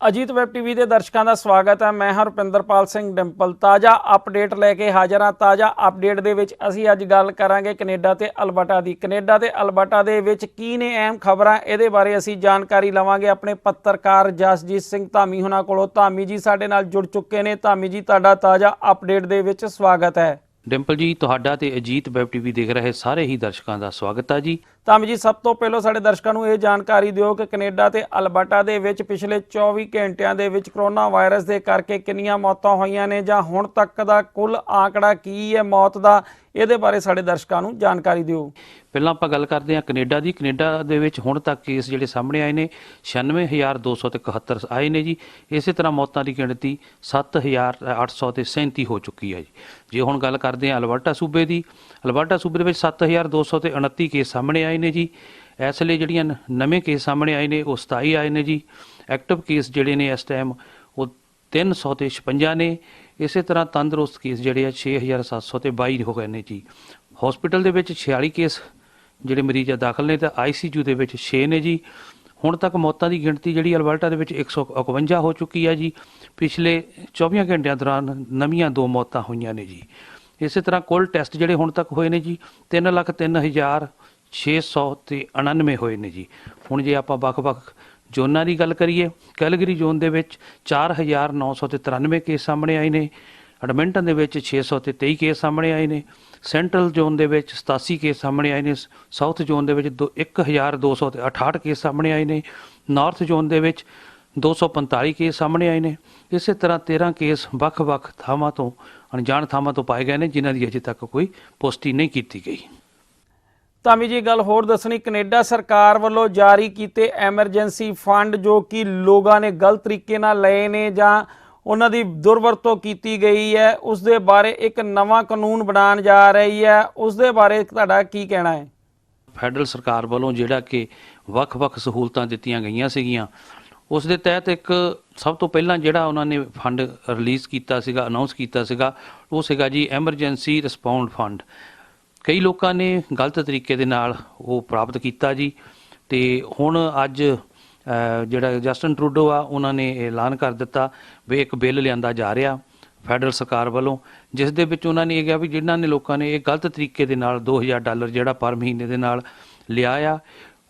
Ajit web TV ਦੇ ਦਰਸ਼ਕਾਂ ਦਾ ਸਵਾਗਤ ਹੈ। ਮੈਂ ਹਾਂ ਰੁਪਿੰਦਰਪਾਲ ਸਿੰਘ ਡਿੰਪਲ। ਤਾਜ਼ਾ ਅਪਡੇਟ ਲੈ ਕੇ ਹਾਜ਼ਰ ਹਾਂ। ਤਾਜ਼ਾ ਅਪਡੇਟ ਦੇ ਵਿੱਚ ਅਸੀਂ ਅੱਜ ਗੱਲ ਕਰਾਂਗੇ ਕੈਨੇਡਾ ਤੇ ਅਲਬਰਟਾ ਦੀ। ਕੈਨੇਡਾ ਤੇ ਅਲਬਰਟਾ ਦੇ ਵਿੱਚ ਕੀ ਨੇ ਅਹਿਮ ਖਬਰਾਂ, ਇਹਦੇ ਬਾਰੇ ਅਸੀਂ ਜਾਣਕਾਰੀ ਲਵਾਂਗੇ ਆਪਣੇ ਪੱਤਰਕਾਰ ਜਸਜੀਤ ਸਿੰਘ ਧਾਮੀ ਹੁਣਾਂ ਕੋਲੋਂ। ਧਾਮੀ ਜੀ ਸਾਡੇ ਨਾਲ ਜੁੜ ਚੁੱਕੇ ਨੇ। ਧਾਮੀ ਜੀ, ਤੁਹਾਡਾ ਤਾਜ਼ਾ ਅਪਡੇਟ ਦੇ ਵਿੱਚ ਸਵਾਗਤ ਹੈ। ਡਿੰਪਲ ਜੀ, ਤੁਹਾਡਾ ਤੇ ਅਜੀਤ ਵੈਬ ਟੀਵੀ ਦੇਖ ਰਹੇ ਸਾਰੇ ਹੀ ਦਰਸ਼ਕਾਂ ਦਾ ਸਵਾਗਤ ਹੈ ਜੀ। ਧਾਮੀ ਜੀ, ਸਭ ਤੋਂ ਪਹਿਲਾਂ ਸਾਡੇ ਦਰਸ਼ਕਾਂ ਨੂੰ ਇਹ ਜਾਣਕਾਰੀ ਦਿਓ ਕਿ ਕੈਨੇਡਾ ਤੇ ਅਲਬਰਟਾ ਦੇ ਵਿੱਚ ਪਿਛਲੇ 24 ਘੰਟਿਆਂ ਦੇ ਵਿੱਚ ਕਰੋਨਾ ਵਾਇਰਸ ਦੇ ਕਰਕੇ ਕਿੰਨੀਆਂ ਮੌਤਾਂ ਹੋਈਆਂ ਨੇ, ਜਾਂ ਹੁਣ ਤੱਕ ਦਾ ਕੁੱਲ ਆંકੜਾ ਕੀ ਹੈ ਮੌਤ ਦਾ, ਇਹਦੇ ਬਾਰੇ ਸਾਡੇ ਦਰਸ਼ਕਾਂ ਨੂੰ ਜਾਣਕਾਰੀ ਦਿਓ। ਪਹਿਲਾਂ ਆਪਾਂ ਗੱਲ ਕਰਦੇ ਹਾਂ ਕੈਨੇਡਾ ਦੀ। ਕੈਨੇਡਾ ਦੇ ਵਿੱਚ ਹੁਣ ਤੱਕ ਕੇਸ ਜਿਹੜੇ ਸਾਹਮਣੇ ਆਏ ਨੇ 96,271 ਆਏ ਨੇ ਜੀ। ਇਸੇ ਤਰ੍ਹਾਂ ਮੌਤਾਂ ਦੀ ਗਿਣਤੀ 7,837 ਹੋ ਚੁੱਕੀ ਹੈ ਜੀ। ਜੇ ਹੁਣ ਗੱਲ ਕਰਦੇ ਹਾਂ ਅਲਬਰਟਾ ਸੂਬੇ ਦੀ, ਅਲਬਰਟਾ ਸੂਬੇ ਦੇ ਵਿੱਚ 7,229 ਕੇਸ ਸਾਹਮਣੇ ਆਏ ਨੇ ਜੀ। ਇਸ ਲਈ ਜਿਹੜੀਆਂ ਨਵੇਂ ਕੇਸ ਸਾਹਮਣੇ ਆਏ ਨੇ ਉਹ 27 ਆਏ ਨੇ ਜੀ। ਐਕਟਿਵ ਕੇਸ ਜਿਹੜੇ ਨੇ ਇਸ ਟਾਈਮ ਉਹ 356 ਨੇ। ਇਸੇ ਤਰ੍ਹਾਂ ਤੰਦਰੁਸਤ ਕੇਸ ਜਿਹੜੇ ਆ 6,722 ਹੋ ਗਏ ਨੇ ਜੀ। ਹੌਸਪੀਟਲ ਦੇ ਵਿੱਚ 46 ਕੇਸ ਜਿਹੜੇ ਮਰੀਜ਼ ਆ ਦਾਖਲ ਨੇ, ਤਾਂ ICU ਦੇ ਵਿੱਚ 6 ਨੇ ਜੀ। ਹੁਣ ਤੱਕ ਮੌਤਾਂ ਦੀ ਗਿਣਤੀ ਜਿਹੜੀ ਅਲਬਰਟਾ ਦੇ ਵਿੱਚ 151 ਹੋ ਚੁੱਕੀ ਹੈ ਜੀ। ਪਿਛਲੇ 24 ਘੰਟਿਆਂ ਦੌਰਾਨ ਨਵੀਆਂ 2 ਮੌਤਾਂ ਹੋਈਆਂ ਨੇ ਜੀ। ਇਸੇ ਤਰ੍ਹਾਂ ਕੁੱਲ ਟੈਸਟ ਜਿਹੜੇ ਹੁਣ ਤੱਕ ਹੋਏ ਨੇ ਜੀ 3,03,699 ਹੋਏ ਨੇ ਜੀ। ਹੁਣ ਜੇ ਆਪਾਂ ਵੱਖ-ਵੱਖ ਜ਼ੋਨਾਂ ਦੀ ਗੱਲ ਕਰੀਏ, ਕੈਲਗਰੀ ਜ਼ੋਨ ਦੇ ਵਿੱਚ 4,993 ਕੇਸ ਸਾਹਮਣੇ ਆਏ ਨੇ। ਐਡਮਿੰਟਨ ਦੇ ਵਿੱਚ 623 ਕੇਸ ਸਾਹਮਣੇ ਆਏ ਨੇ। ਸੈਂਟਰਲ ਜ਼ੋਨ ਦੇ ਵਿੱਚ 87 ਕੇਸ ਸਾਹਮਣੇ ਆਏ ਨੇ। ਸਾਊਥ ਜ਼ੋਨ ਦੇ ਵਿੱਚ 1,268 ਕੇਸ ਸਾਹਮਣੇ ਆਏ ਨੇ। ਨਾਰਥ ਜ਼ੋਨ ਦੇ ਵਿੱਚ 245 ਕੇਸ ਸਾਹਮਣੇ ਆਏ ਨੇ। ਇਸੇ ਤਰ੍ਹਾਂ 13 ਕੇਸ ਵੱਖ-ਵੱਖ ਥਾਵਾਂ ਤੋਂ, ਅਣਜਾਣ ਥਾਵਾਂ ਤੋਂ ਪਾਏ ਗਏ ਨੇ, ਜਿਨ੍ਹਾਂ ਦੀ ਅਜੇ ਤੱਕ ਕੋਈ ਪੁਸ਼ਟੀ ਨਹੀਂ ਕੀਤੀ ਗਈ। ਧਾਮੀ ਜੀ, ਗੱਲ ਹੋਰ ਦੱਸਣੀ, ਕੈਨੇਡਾ ਸਰਕਾਰ ਵੱਲੋਂ ਜਾਰੀ ਕੀਤੇ ਐਮਰਜੈਂਸੀ ਫੰਡ ਜੋ ਕਿ ਲੋਕਾਂ ਨੇ ਗਲਤ ਤਰੀਕੇ ਨਾਲ ਲਏ ਨੇ ਜਾਂ ਉਹਨਾਂ ਦੀ ਦੁਰਵਰਤੋਂ ਕੀਤੀ ਗਈ ਹੈ, ਉਸ ਦੇ ਬਾਰੇ ਇੱਕ ਨਵਾਂ ਕਾਨੂੰਨ ਬਣਾਉਣ ਜਾ ਰਹੀ ਹੈ, ਉਸ ਦੇ ਬਾਰੇ ਤੁਹਾਡਾ ਕੀ ਕਹਿਣਾ ਹੈ? ਫੈਡਰਲ ਸਰਕਾਰ ਵੱਲੋਂ ਜਿਹੜਾ ਕਿ ਵੱਖ-ਵੱਖ ਸਹੂਲਤਾਂ ਦਿੱਤੀਆਂ ਗਈਆਂ ਸੀਗੀਆਂ, ਉਸ ਦੇ ਤਹਿਤ ਇੱਕ ਸਭ ਤੋਂ ਪਹਿਲਾਂ ਜਿਹੜਾ ਉਹਨਾਂ ਨੇ ਫੰਡ ਰਿਲੀਜ਼ ਕੀਤਾ ਸੀਗਾ, ਅਨਾਊਂਸ ਕੀਤਾ ਸੀਗਾ, ਉਹ ਸੀਗਾ ਜੀ ਐਮਰਜੈਂਸੀ ਰਿਸਪੌਂਡ ਫੰਡ। ਕਈ ਲੋਕਾਂ ਨੇ ਗਲਤ ਤਰੀਕੇ ਦੇ ਨਾਲ ਉਹ ਪ੍ਰਾਪਤ ਕੀਤਾ ਜੀ। ਅਤੇ ਹੁਣ ਅੱਜ ਜਿਹੜਾ ਜਸਟਿਨ ਟਰੂਡੋ ਆ, ਉਹਨਾਂ ਨੇ ਐਲਾਨ ਕਰ ਦਿੱਤਾ ਵੀ ਇੱਕ ਬਿੱਲ ਲਿਆਂਦਾ ਜਾ ਰਿਹਾ ਫੈਡਰਲ ਸਰਕਾਰ ਵੱਲੋਂ, ਜਿਸ ਦੇ ਵਿੱਚ ਉਹਨਾਂ ਨੇ ਇਹ ਕਿਹਾ ਵੀ ਜਿਨ੍ਹਾਂ ਨੇ ਲੋਕਾਂ ਨੇ ਇਹ ਗਲਤ ਤਰੀਕੇ ਦੇ ਨਾਲ $2,000 ਜਿਹੜਾ ਪਰ ਮਹੀਨੇ ਦੇ ਨਾਲ ਲਿਆ ਆ,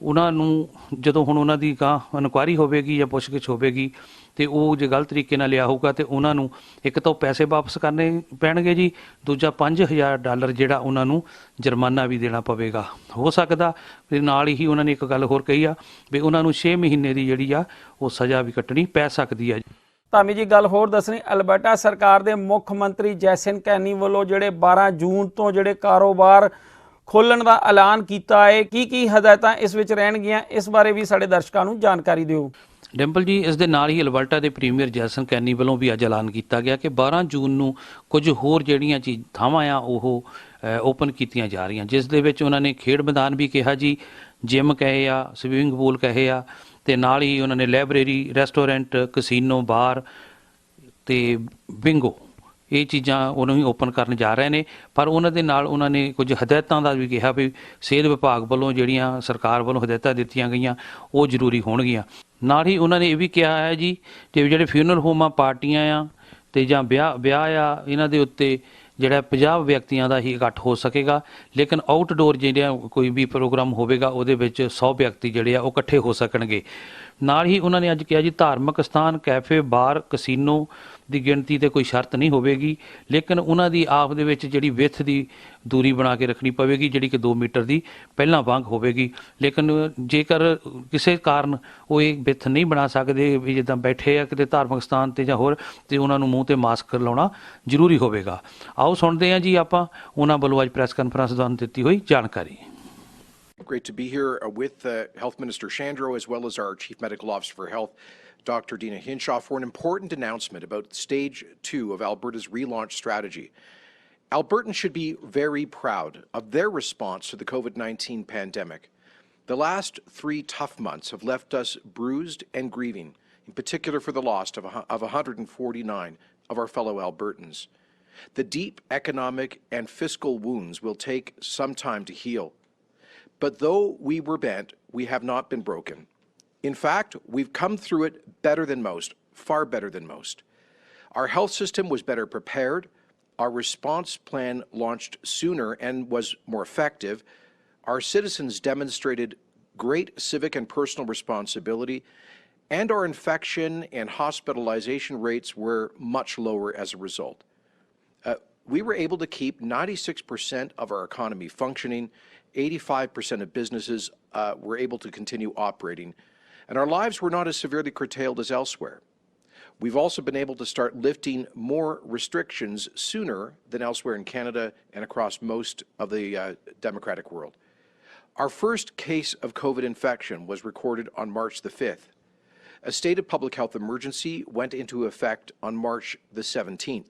ਉਹਨਾਂ ਨੂੰ ਜਦੋਂ ਹੁਣ ਉਹਨਾਂ ਦੀ ਇਨਕੁਆਇਰੀ ਹੋਵੇਗੀ ਜਾਂ ਪੁੱਛਗਿੱਛ ਹੋਵੇਗੀ, ਅਤੇ ਉਹ ਜੇ ਗਲਤ ਤਰੀਕੇ ਨਾਲ ਲਿਆ ਹੋਊਗਾ ਤਾਂ ਉਹਨਾਂ ਨੂੰ ਇੱਕ ਤਾਂ ਪੈਸੇ ਵਾਪਸ ਕਰਨੇ ਪੈਣਗੇ ਜੀ, ਦੂਜਾ $5,000 ਜਿਹੜਾ ਉਹਨਾਂ ਨੂੰ ਜੁਰਮਾਨਾ ਵੀ ਦੇਣਾ ਪਵੇਗਾ ਹੋ ਸਕਦਾ। ਅਤੇ ਨਾਲ ਹੀ ਉਹਨਾਂ ਨੇ ਇੱਕ ਗੱਲ ਹੋਰ ਕਹੀ ਆ ਵੀ ਉਹਨਾਂ ਨੂੰ 6 ਮਹੀਨੇ ਦੀ ਜਿਹੜੀ ਆ ਉਹ ਸਜ਼ਾ ਵੀ ਕੱਟਣੀ ਪੈ ਸਕਦੀ ਹੈ। ਧਾਮੀ ਜੀ, ਗੱਲ ਹੋਰ ਦੱਸਣੀ, ਅਲਬਰਟਾ ਸਰਕਾਰ ਦੇ ਮੁੱਖ ਮੰਤਰੀ ਜੈਸਨ ਕੈਨੀ ਵੱਲੋਂ ਜਿਹੜੇ 12 ਜੂਨ ਤੋਂ ਜਿਹੜੇ ਕਾਰੋਬਾਰ ਖੋਲ੍ਹਣ ਦਾ ਐਲਾਨ ਕੀਤਾ ਹੈ, ਕੀ ਹਦਾਇਤਾਂ ਇਸ ਵਿੱਚ ਰਹਿਣਗੀਆਂ, ਇਸ ਬਾਰੇ ਵੀ ਸਾਡੇ ਦਰਸ਼ਕਾਂ ਨੂੰ ਜਾਣਕਾਰੀ ਦਿਓ। ਡਿੰਪਲ ਜੀ, ਇਸ ਦੇ ਨਾਲ ਹੀ ਅਲਬਰਟਾ ਦੇ ਪ੍ਰੀਮੀਅਰ ਜੈਸਨ ਕੈਨੀ ਵੱਲੋਂ ਵੀ ਅੱਜ ਐਲਾਨ ਕੀਤਾ ਗਿਆ ਕਿ 12 ਜੂਨ ਨੂੰ ਕੁਝ ਹੋਰ ਜਿਹੜੀਆਂ ਥਾਵਾਂ ਆ ਉਹ ਓਪਨ ਕੀਤੀਆਂ ਜਾ ਰਹੀਆਂ, ਜਿਸ ਦੇ ਵਿੱਚ ਉਹਨਾਂ ਨੇ ਖੇਡ ਮੈਦਾਨ ਵੀ ਕਿਹਾ ਜੀ, ਜਿਮ ਕਹੇ ਆ, ਸਵੀਮਿੰਗ ਪੂਲ ਕਹੇ ਆ, ਅਤੇ ਨਾਲ ਹੀ ਉਹਨਾਂ ਨੇ ਲਾਇਬ੍ਰੇਰੀ, ਰੈਸਟੋਰੈਂਟ, ਕਸੀਨੋ, ਬਾਰ ਅਤੇ ਬਿੰਗੋ, ਇਹ ਚੀਜ਼ਾਂ ਉਹਨੂੰ ਹੀ ਓਪਨ ਕਰਨ ਜਾ ਰਹੇ ਨੇ। ਪਰ ਉਹਨਾਂ ਦੇ ਨਾਲ ਉਹਨਾਂ ਨੇ ਕੁਝ ਹਦਾਇਤਾਂ ਦਾ ਵੀ ਕਿਹਾ ਵੀ ਸਿਹਤ ਵਿਭਾਗ ਵੱਲੋਂ ਜਿਹੜੀਆਂ ਸਰਕਾਰ ਵੱਲੋਂ ਹਦਾਇਤਾਂ ਦਿੱਤੀਆਂ ਗਈਆਂ ਉਹ ਜ਼ਰੂਰੀ ਹੋਣਗੀਆਂ। ਨਾਲ ਹੀ ਉਹਨਾਂ ਨੇ ਇਹ ਵੀ ਕਿਹਾ ਹੈ ਜੀ ਕਿ ਜਿਹੜੇ ਫਿਊਨਰਲ ਹੋਮਾਂ, ਪਾਰਟੀਆਂ ਆ ਅਤੇ ਜਾਂ ਵਿਆਹ ਆ, ਇਹਨਾਂ ਦੇ ਉੱਤੇ ਜਿਹੜਾ 50 ਵਿਅਕਤੀਆਂ ਦਾ ਹੀ ਇਕੱਠ ਹੋ ਸਕੇਗਾ, ਲੇਕਿਨ ਆਊਟਡੋਰ ਜਿਹੜਾ ਕੋਈ ਵੀ ਪ੍ਰੋਗਰਾਮ ਹੋਵੇਗਾ ਉਹਦੇ ਵਿੱਚ 100 ਵਿਅਕਤੀ ਜਿਹੜੇ ਆ ਉਹ ਇਕੱਠੇ ਹੋ ਸਕਣਗੇ। ਨਾਲ ਹੀ ਉਹਨਾਂ ਨੇ ਅੱਜ ਕਿਹਾ ਜੀ ਧਾਰਮਿਕ ਸਥਾਨ, ਕੈਫੇ, ਬਾਰ, ਕਸੀਨੋ ਦੀ ਗਿਣਤੀ 'ਤੇ ਕੋਈ ਸ਼ਰਤ ਨਹੀਂ ਹੋਵੇਗੀ, ਲੇਕਿਨ ਉਹਨਾਂ ਦੀ ਆਪ ਦੇ ਵਿੱਚ ਜਿਹੜੀ ਵਿੱਥ ਦੀ ਦੂਰੀ ਬਣਾ ਕੇ ਰੱਖਣੀ ਪਵੇਗੀ, ਜਿਹੜੀ ਕਿ 2 ਮੀਟਰ ਦੀ ਪਹਿਲਾਂ ਵਾਂਗ ਹੋਵੇਗੀ। ਲੇਕਿਨ ਜੇਕਰ ਕਿਸੇ ਕਾਰਨ ਉਹ ਇਹ ਵਿੱਥ ਨਹੀਂ ਬਣਾ ਸਕਦੇ, ਵੀ ਜਿੱਦਾਂ ਬੈਠੇ ਆ ਕਿਤੇ ਧਾਰਮਿਕ ਸਥਾਨ 'ਤੇ ਜਾਂ ਹੋਰ, ਅਤੇ ਉਹਨਾਂ ਨੂੰ ਮੂੰਹ 'ਤੇ ਮਾਸਕ ਲਾਉਣਾ ਜ਼ਰੂਰੀ ਹੋਵੇਗਾ। ਆਓ ਸੁਣਦੇ ਹਾਂ ਜੀ ਆਪਾਂ ਉਹਨਾਂ ਵੱਲੋਂ ਅੱਜ ਪ੍ਰੈਸ ਕਾਨਫਰੰਸ ਦੌਰਾਨ ਦਿੱਤੀ ਹੋਈ ਜਾਣਕਾਰੀ। Great to be here with Health Minister Shandro, as well as our Chief Medical Officer for Health, Dr. Dina Hinshaw, for an important announcement about Stage 2 of Alberta's relaunch strategy. Albertans should be very proud of their response to the COVID-19 pandemic. The last 3 tough months have left us bruised and grieving, in particular for the loss of 149 of our fellow Albertans. The deep economic and fiscal wounds will take some time to heal. But though we were bent, we have not been broken. In fact, we've come through it better than most, far better than most. Our health system was better prepared, our response plan launched sooner and was more effective, our citizens demonstrated great civic and personal responsibility, and our infection and hospitalization rates were much lower as a result. We were able to keep 96% of our economy functioning, 85% of businesses were able to continue operating, and our lives were not as severely curtailed as elsewhere. We've also been able to start lifting more restrictions sooner than elsewhere in Canada and across most of the democratic world. Our first case of COVID infection was recorded on March the 5th. A state of public health emergency went into effect on March the 17th.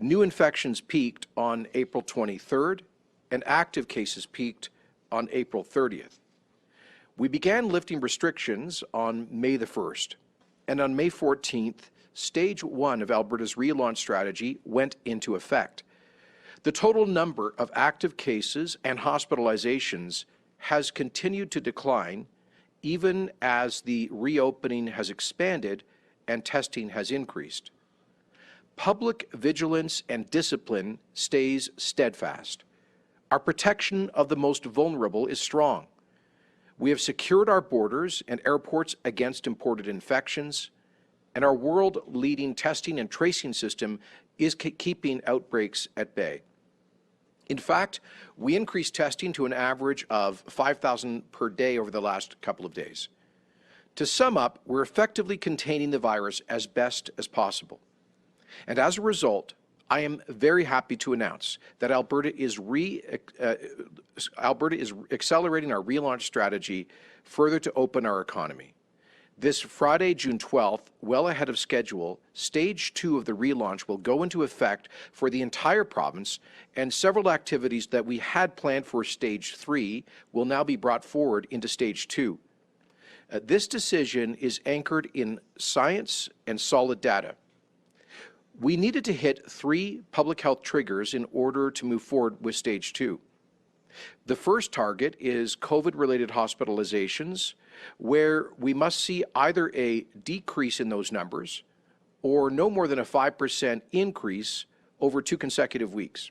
New infections peaked on April 23rd, and active cases peaked on April 30th. We began lifting restrictions on May the 1st, and on May 14th, Stage 1 of Alberta's relaunch strategy went into effect. The total number of active cases and hospitalizations has continued to decline even as the reopening has expanded and testing has increased. Public vigilance and discipline stays steadfast. Our protection of the most vulnerable is strong. We have secured our borders and airports against imported infections, and our world-leading testing and tracing system is keeping outbreaks at bay. In fact, we increased testing to an average of 5,000 per day over the last couple of days. To sum up, we're effectively containing the virus as best as possible. And as a result, I am very happy to announce that Alberta is accelerating our relaunch strategy further to open our economy. This Friday, June 12th, well ahead of schedule, Stage 2 of the relaunch will go into effect for the entire province, and several activities that we had planned for Stage 3 will now be brought forward into Stage 2. This decision is anchored in science and solid data. We needed to hit 3 public health triggers in order to move forward with Stage 2. The first target is COVID-related hospitalizations, where we must see either a decrease in those numbers or no more than a 5% increase over 2 consecutive weeks.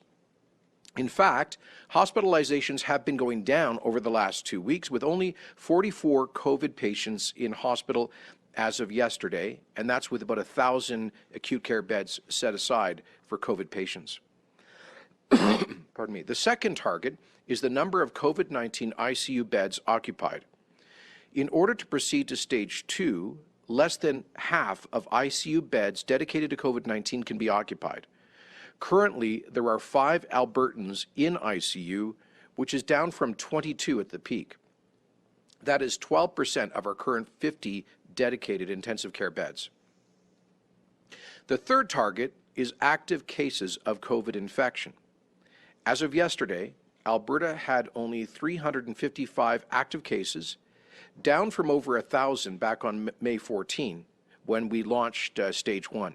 In fact, hospitalizations have been going down over the last 2 weeks, with only 44 COVID patients in hospital as of yesterday, and that's with about 1,000 acute care beds set aside for COVID patients. Pardon me. The second target is the number of COVID-19 ICU beds occupied. In order to proceed to Stage 2, less than half of ICU beds dedicated to COVID-19 can be occupied. Currently, there are 5 Albertans in ICU, which is down from 22 at the peak. That is 12% of our current 50 dedicated intensive care beds. The third target is active cases of COVID infection. As of yesterday, Alberta had only 355 active cases, down from over 1,000 back on May 14, when we launched Stage 1.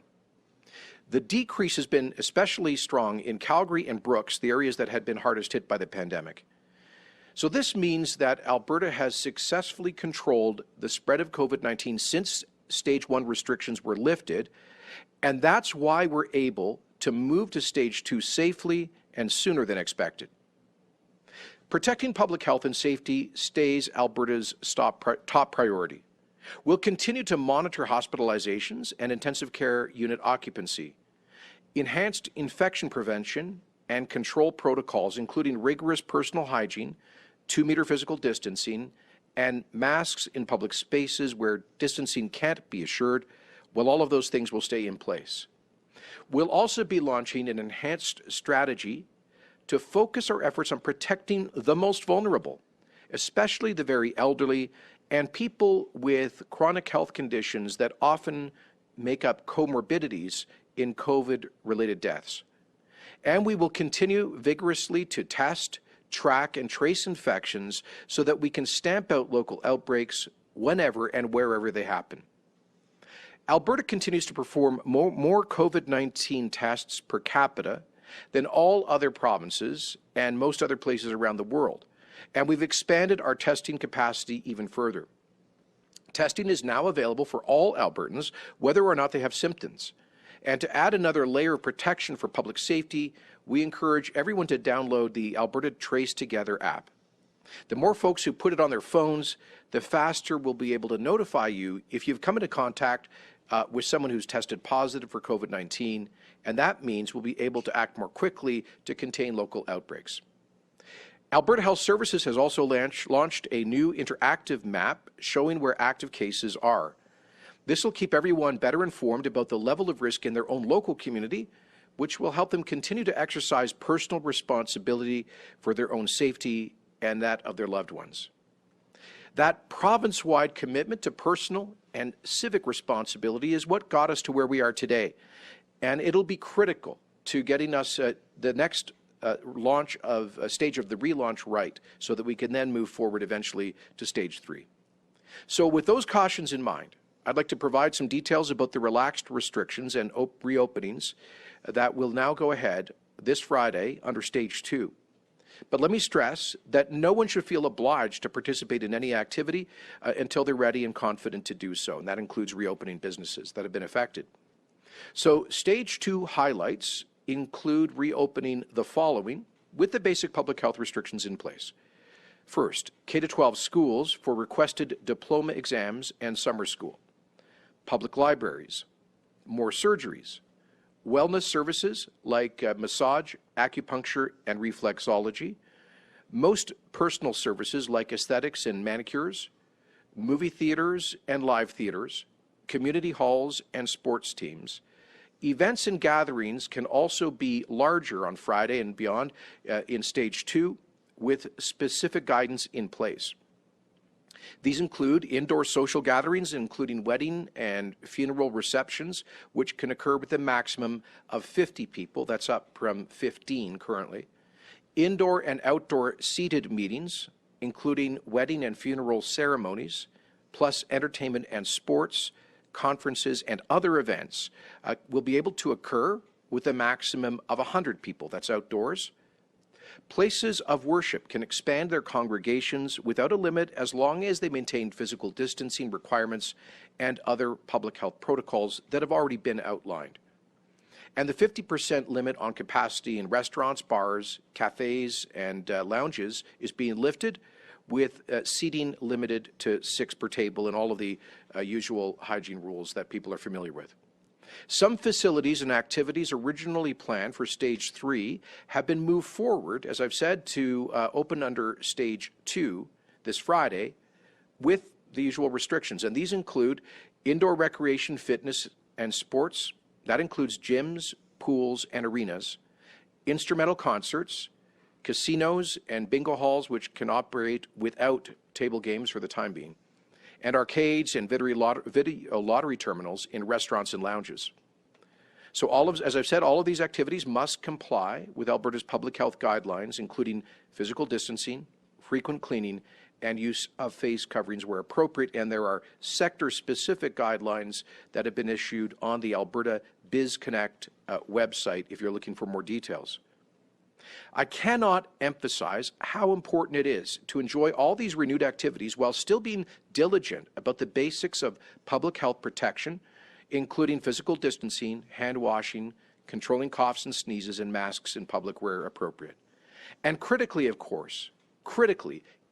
The decrease has been especially strong in Calgary and Brooks, the areas that had been hardest hit by the pandemic. So this means that Alberta has successfully controlled the spread of COVID-19 since Stage 1 restrictions were lifted, and that's why we're able to move to Stage 2 safely and sooner than expected. Protecting public health and safety stays Alberta's top priority. We'll continue to monitor hospitalizations and intensive care unit occupancy. Enhanced infection prevention and control protocols, including rigorous personal hygiene, 2-meter physical distancing, and masks in public spaces where distancing can't be assured, well, all of those things will stay in place. We'll also be launching an enhanced strategy to focus our efforts on protecting the most vulnerable, especially the very elderly and people with chronic health conditions that often make up comorbidities in COVID-related deaths. And we will continue vigorously to test, track, and trace infections so that we can stamp out local outbreaks whenever and wherever they happen. Alberta continues to perform more COVID-19 tests per capita than all other provinces and most other places around the world, and we've expanded our testing capacity even further. Testing is now available for all Albertans, whether or not they have symptoms. And to add another layer of protection for public safety, we encourage everyone to download the Alberta Trace Together app. The more folks who put it on their phones, the faster we'll be able to notify you if you've come into contact with someone who's tested positive for COVID-19, and that means we'll be able to act more quickly to contain local outbreaks. Alberta Health Services has also launched a new interactive map showing where active cases are. This will keep everyone better informed about the level of risk in their own local community, which will help them continue to exercise personal responsibility for their own safety and that of their loved ones. That province-wide commitment to personal and civic responsibility is what got us to where we are today, and it'll be critical to getting us the next stage of the relaunch right, so that we can then move forward eventually to stage 3. So with those cautions in mind, I'd like to provide some details about the relaxed restrictions and reopenings that will now go ahead this Friday under stage 2. But let me stress that no one should feel obliged to participate in any activity until they're ready and confident to do so, and that includes reopening businesses that have been affected. So stage 2 highlights include reopening the following with the basic public health restrictions in place. First, K-12 schools for requested diploma exams and summer school. Public libraries, more surgeries, wellness services like massage, acupuncture, and reflexology, most personal services like aesthetics and manicures, movie theaters and live theaters, community halls and sports teams. Events and gatherings can also be larger on Friday and beyond in stage 2 with specific guidance in place. These include indoor social gatherings, including wedding and funeral receptions, which can occur with a maximum of 50 people. That's up from 15 currently. Indoor and outdoor seated meetings, including wedding and funeral ceremonies, plus entertainment and sports, conferences, and other events will be able to occur with a maximum of 100 people. That's outdoors. Places of worship can expand their congregations without a limit as long as they maintain physical distancing requirements and other public health protocols that have already been outlined. And the 50% limit on capacity in restaurants, bars, cafes, and lounges is being lifted, with seating limited to 6 per table and all of the usual hygiene rules that people are familiar with. Some facilities and activities originally planned for stage 3 have been moved forward, as I've said, to open under stage 2 this Friday with the usual restrictions. And these include indoor recreation, fitness, and sports. That includes gyms, pools, and arenas, instrumental concerts, casinos and bingo halls, which can operate without table games for the time being, and arcades and video lottery terminals in restaurants and lounges. So as I've said, all of these activities must comply with Alberta's public health guidelines, including physical distancing, frequent cleaning, and use of face coverings where appropriate. And there are sector-specific guidelines that have been issued on the Alberta BizConnect website if you're looking for more details. I cannot emphasize how important it is to enjoy all these renewed activities while still being diligent about the basics of public health protection, including physical distancing, hand washing, controlling coughs and sneezes, and masks in public where appropriate. And critically, of course,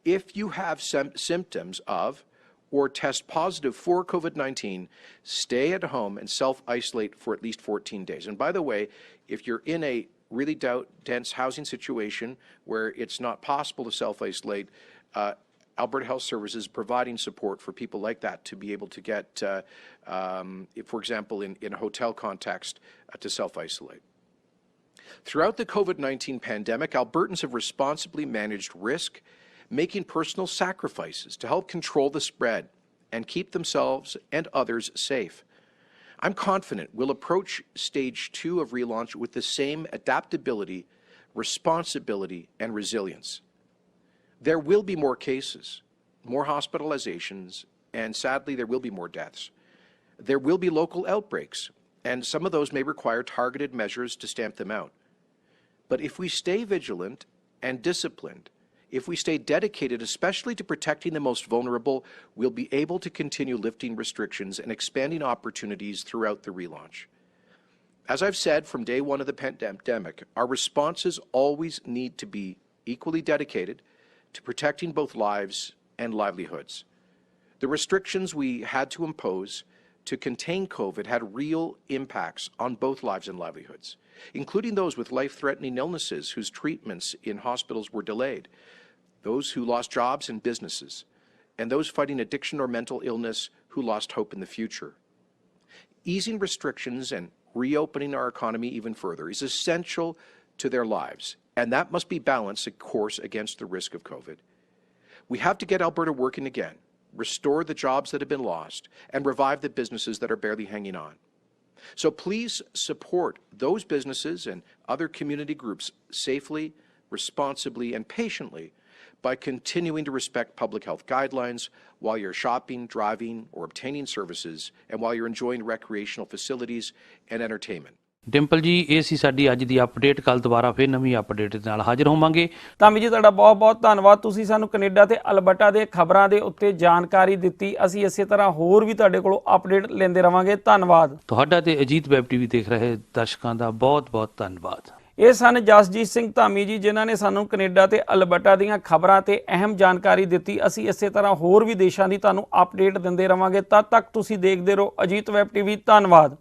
if you have symptoms of or test positive for COVID-19, stay at home and self-isolate for at least 14 days. And by the way, if you're in a really dense housing situation where it's not possible to self-isolate, Alberta Health Services is providing support for people like that to be able to get, for example, in a hotel context, to self-isolate. Throughout the COVID-19 pandemic, Albertans have responsibly managed risk, making personal sacrifices to help control the spread and keep themselves and others safe. I'm confident we'll approach stage 2 of relaunch with the same adaptability, responsibility, and resilience. There will be more cases, more hospitalizations, and sadly there will be more deaths. There will be local outbreaks, and some of those may require targeted measures to stamp them out. But if we stay vigilant and disciplined, If we stay dedicated, especially to protecting the most vulnerable, we'll be able to continue lifting restrictions and expanding opportunities throughout the relaunch. As I've said from day one of the pandemic, our responses always need to be equally dedicated to protecting both lives and livelihoods. The restrictions we had to impose to contain COVID had real impacts on both lives and livelihoods, including those with life-threatening illnesses whose treatments in hospitals were delayed, those who lost jobs and businesses, and those fighting addiction or mental illness who lost hope in the future. Easing restrictions and reopening our economy even further is essential to their lives, and that must be balanced, of course, against the risk of COVID. We have to get Alberta working again, restore the jobs that have been lost, and revive the businesses that are barely hanging on. So please support those businesses and other community groups safely, responsibly, and patiently by continuing to respect public health guidelines while you're shopping, driving, or obtaining services, and while you're enjoying recreational facilities and entertainment. Dimple ਜੀ, ਇਹ ਸੀ ਸਾਡੀ ਅੱਜ ਦੀ update. ਕੱਲ ਦੁਬਾਰਾ ਫਿਰ ਨਵੀਂ update ਦੇ ਨਾਲ ਹਾਜ਼ਰ ਹੋਵਾਂਗੇ। ਧਾਮੀ ਜੀ, ਤੁਹਾਡਾ ਬਹੁਤ ਬਹੁਤ ਧੰਨਵਾਦ। ਤੁਸੀਂ ਸਾਨੂੰ ਕੈਨੇਡਾ ਤੇ ਅਲਬਰਟਾ ਦੇ ਖਬਰਾਂ ਦੇ ਉੱਤੇ ਜਾਣਕਾਰੀ ਦਿੱਤੀ। ਅਸੀਂ ਇਸੇ ਤਰ੍ਹਾਂ ਹੋਰ ਵੀ ਤੁਹਾਡੇ ਕੋਲੋਂ ਅਪਡੇਟ ਲੈਂਦੇ ਰਵਾਂਗੇ। ਧੰਨਵਾਦ ਤੁਹਾਡਾ ਤੇ ਅਜੀਤ ਵੈਬ ਟੀਵੀ ਦੇਖ ਰਹੇ ਦਰਸ਼ਕਾਂ ਦਾ ਬਹੁਤ ਬਹੁਤ ਧੰਨਵਾਦ। ਇਹ ਸਨ ਜਸਜੀਤ ਸਿੰਘ ਧਾਮੀ ਜੀ, ਜਿਨ੍ਹਾਂ ਨੇ ਸਾਨੂੰ ਕੈਨੇਡਾ ਤੇ ਅਲਬਰਟਾ ਦੀਆਂ ਖਬਰਾਂ ਤੇ ਅਹਿਮ ਜਾਣਕਾਰੀ ਦਿੱਤੀ। ਅਸੀਂ ਇਸੇ ਤਰ੍ਹਾਂ ਹੋਰ ਵੀ ਦੇਸ਼ਾਂ ਦੀ ਤੁਹਾਨੂੰ ਅਪਡੇਟ ਦਿੰਦੇ ਰਵਾਂਗੇ। ਤਦ ਤੱਕ ਤੁਸੀਂ ਦੇਖਦੇ ਰਹੋ ਅਜੀਤ ਵੈਬ ਟੀਵੀ। ਧੰਨਵਾਦ।